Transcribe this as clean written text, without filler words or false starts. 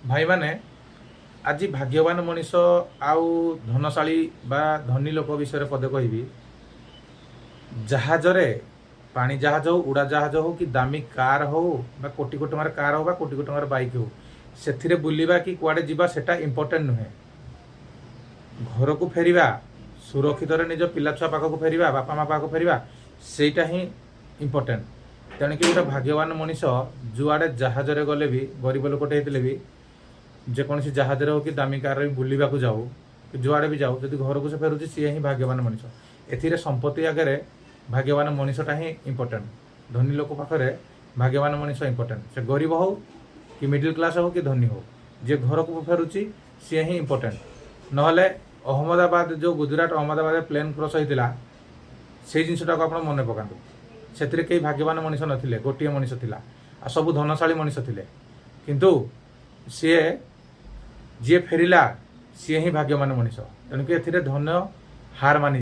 भाई माने आज भाग्यवान मनीष आउ धनशाली बा धनी लोक विषय पदे कहबी जहाज पानी जहाज हो उड़ा जहाज हो कि दामी कार हो बा कोटी कोटी टंकार कार हो बा कोटी कोटी टंकार बाइक हो से बुलवा कि कुआडे जीवा सेटा इंपोर्टेंट नुहे। घर को फेरिबा सुरक्षित निज पिला छुआ पाखक फेरिबा बापा माँ पाखक फेरिबा सेटा ही इंपोर्टेंट। तेणुक गोटे भाग्यवान मनीष जुआड़े जहाज गले भी गरीब लोकटे होते भी जेकोसी जहाज हो कि दामी कार बुलवा जाऊ कि जुआड़े भी जाऊ जदि घर को से फेरुची सी ही भाग्यवान मनीष। एथिरे संपत्ति आगे भाग्यवान मनीषटा ही इंपोर्टेंट। धनी लोक पाखे भाग्यवान मनीष इंपोर्टेंट। से गरीब हो कि मिडिल क्लास हो कि धनी हो जे घर को फेरुची सी ही इंपोर्टेंट। नहले अहमदाबाद जो गुजरात अहमदाबाद प्लेन क्रॉस होता से जिनटा को आप मन पकातु से कई भाग्यवान मनीष नथिले गोटे मनीष थिला आ सब धनशाली मनीष थिले किंतु सी जी फेरिला सी ही भाग्यवान मनीष। तेणुक धन्य हार मानि।